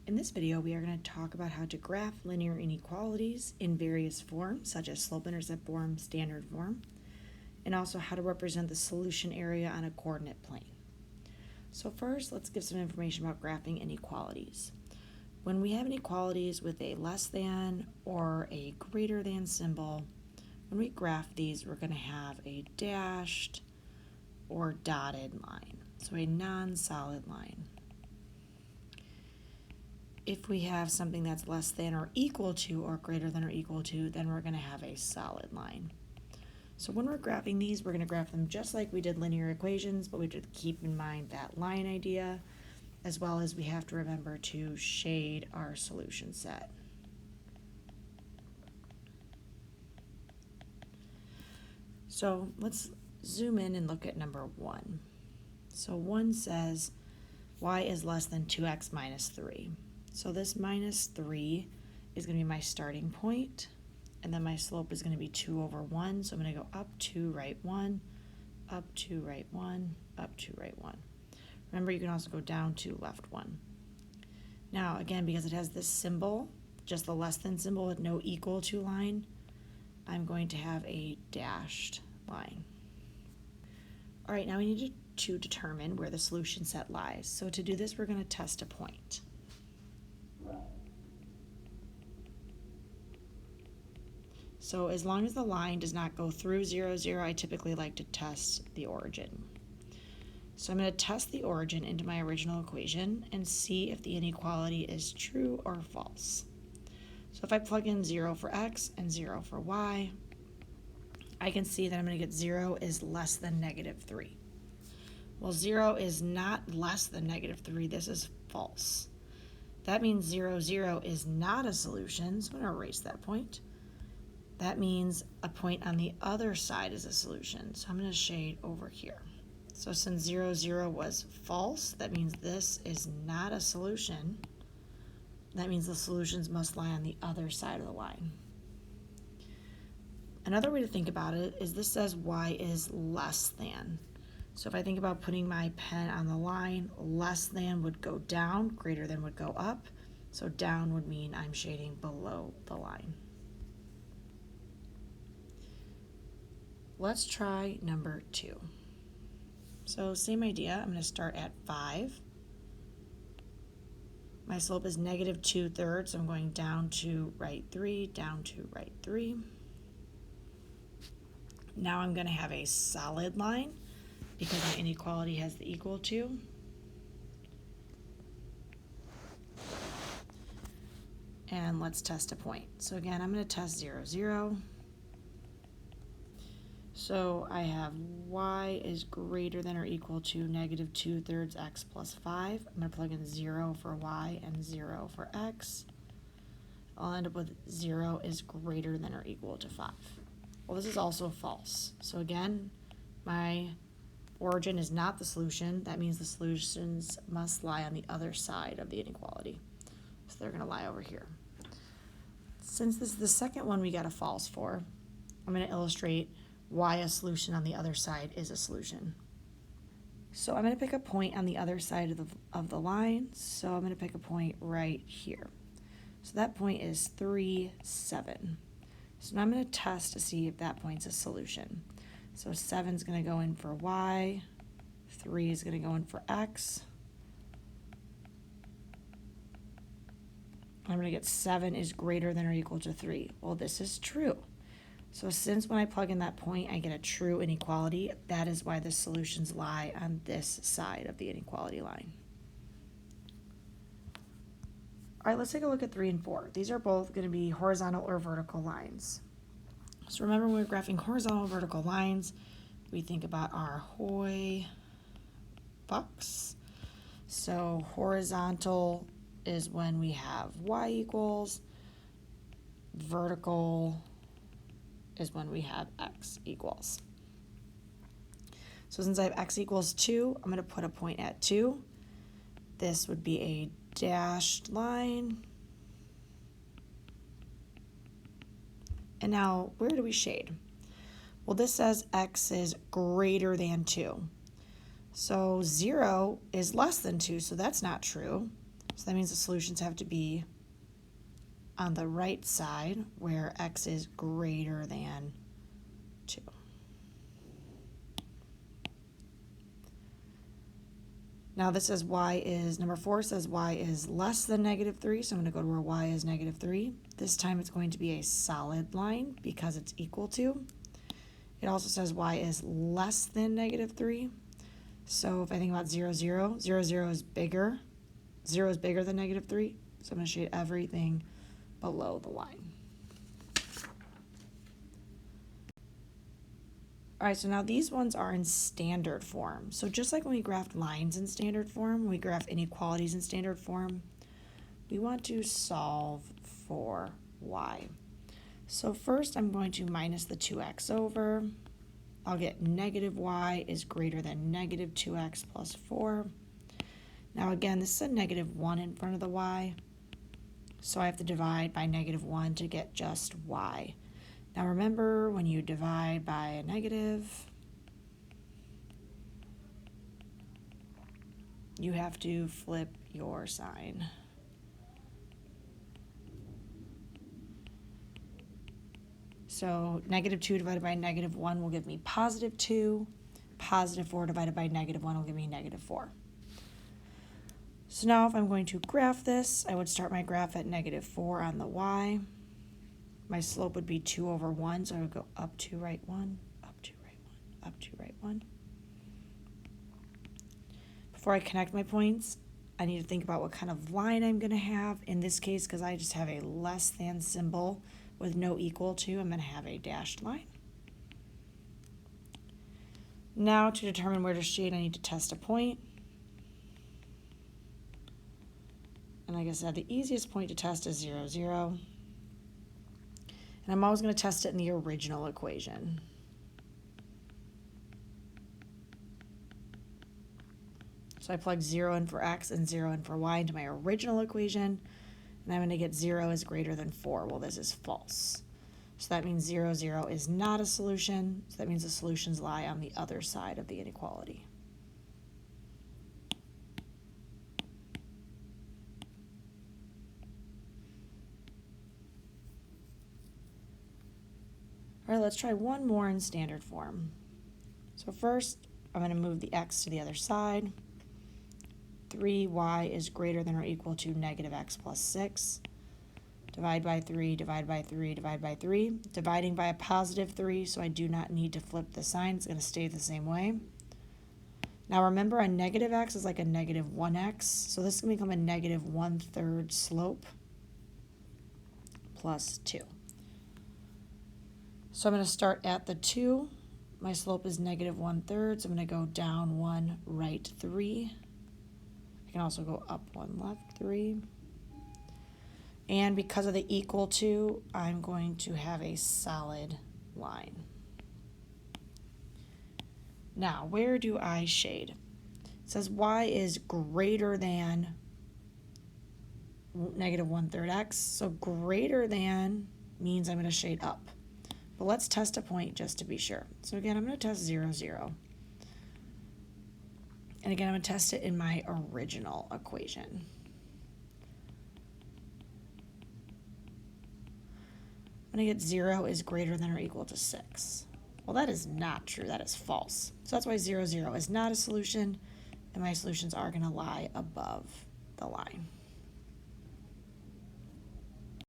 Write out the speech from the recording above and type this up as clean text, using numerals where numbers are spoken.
In this video, we are going to talk about how to graph linear inequalities in various forms, such as slope-intercept form, standard form, and also how to represent the solution area on a coordinate plane. So first, let's give some information about graphing inequalities. When we have inequalities with a less than or a greater than symbol, when we graph these, we're going to have a dashed or dotted line, so a non-solid line. If we have something that's less than or equal to or greater than or equal to, then we're going to have a solid line. So when we're graphing these, we're going to graph them just like we did linear equations, but we have to keep in mind that line idea, as well as we have to remember to shade our solution set. So let's zoom in and look at number 1. So 1 says y is less than 2x minus 3. So this minus 3 is going to be my starting point, and then my slope is going to be 2 over 1. So I'm going to go up 2, right 1, up 2, right 1, up 2, right 1. Remember, you can also go down 2, left 1. Now, again, because it has this symbol, just the less than symbol with no equal to line, I'm going to have a dashed line. All right, now we need to determine where the solution set lies. So to do this, we're going to test a point. So as long as the line does not go through 0, 0, I typically like to test the origin. So I'm going to test the origin into my original equation and see if the inequality is true or false. So if I plug in 0 for x and 0 for y, I can see that I'm going to get 0 is less than negative 3. Well, 0 is not less than negative 3. This is false. That means 0, 0 is not a solution, so I'm going to erase that point. That means a point on the other side is a solution, so I'm going to shade over here. So since 0, 0 was false, that means this is not a solution. That means the solutions must lie on the other side of the line. Another way to think about it is this says y is less than. So if I think about putting my pen on the line, less than would go down, greater than would go up. So down would mean I'm shading below the line. Let's try number 2. So same idea, I'm going to start at 5. My slope is negative 2/3, so I'm going down to right 3, down to right 3. Now I'm going to have a solid line because my inequality has the equal to. And let's test a point. So again, I'm going to test 0, 0. So I have y is greater than or equal to negative 2/3 x plus 5. I'm going to plug in 0 for y and 0 for x. I'll end up with 0 is greater than or equal to 5. Well, this is also false. So again, my origin is not the solution. That means the solutions must lie on the other side of the inequality. So they're going to lie over here. Since this is the second one we got a false for, I'm going to illustrate why a solution on the other side is a solution. So I'm going to pick a point on the other side of the line. So I'm going to pick a point right here. So that point is 3, 7. So now I'm going to test to see if that point's a solution. So 7 is going to go in for y, 3 is going to go in for x. I'm going to get 7 is greater than or equal to 3. Well, this is true. So since when I plug in that point, I get a true inequality, that is why the solutions lie on this side of the inequality line. All right, let's take a look at 3 and 4. These are both going to be horizontal or vertical lines. So remember, when we're graphing horizontal and vertical lines, we think about our Hoy bucks. So horizontal is when we have y equals, vertical is when we have x equals. So since I have x equals 2, I'm going to put a point at 2. This would be a dashed line. And now, where do we shade? Well, this says x is greater than 2. So 0 is less than 2, so that's not true. So that means the solutions have to be on the right side where x is greater than 2. Now this says number 4 says y is less than -3, so I'm going to go to where y is -3. This time it's going to be a solid line because it's equal to. It also says y is less than -3. So if I think about 0, 0, 0, 0 is bigger. 0 is bigger than -3, so I'm going to shade everything below the line. All right, so now these ones are in standard form. So just like when we graphed lines in standard form, when we graph inequalities in standard form, we want to solve for y. So first I'm going to minus the 2x over. I'll get -y is greater than -2x plus 4. Now again, this is a -1 in front of the y, so I have to divide by -1 to get just y. Now remember, when you divide by a negative, you have to flip your sign. So -2 divided by -1 will give me +2. +4 divided by -1 will give me -4. So now if I'm going to graph this, I would start my graph at -4 on the y. My slope would be 2 over 1, so I would go up 2, right 1, up 2, right 1, up 2, right 1. Before I connect my points, I need to think about what kind of line I'm going to have. In this case, because I just have a less than symbol with no equal to, I'm going to have a dashed line. Now to determine where to shade, I need to test a point. And like I said, the easiest point to test is 0, 0. And I'm always going to test it in the original equation. So I plug 0 in for x and 0 in for y into my original equation, and I'm going to get 0 is greater than 4. Well, this is false. So that means 0, 0 is not a solution. So that means the solutions lie on the other side of the inequality. All right, let's try one more in standard form. So first, I'm going to move the x to the other side. 3y is greater than or equal to -x plus 6. Divide by 3, divide by 3, divide by 3. Dividing by a +3, so I do not need to flip the sign. It's going to stay the same way. Now remember, a -x is like a -1x, so this is going to become a -1/3 slope plus 2. So I'm going to start at the 2. My slope is -1/3, so I'm going to go down 1, right 3. I can also go up 1, left 3. And because of the equal to, I'm going to have a solid line. Now, where do I shade? It says y is greater than -1/3 x, so greater than means I'm going to shade up. But let's test a point just to be sure. So again, I'm going to test 0, 0. And again, I'm going to test it in my original equation. I'm going to get 0 is greater than or equal to 6. Well, that is not true. That is false. So that's why 0, 0 is not a solution, and my solutions are going to lie above the line.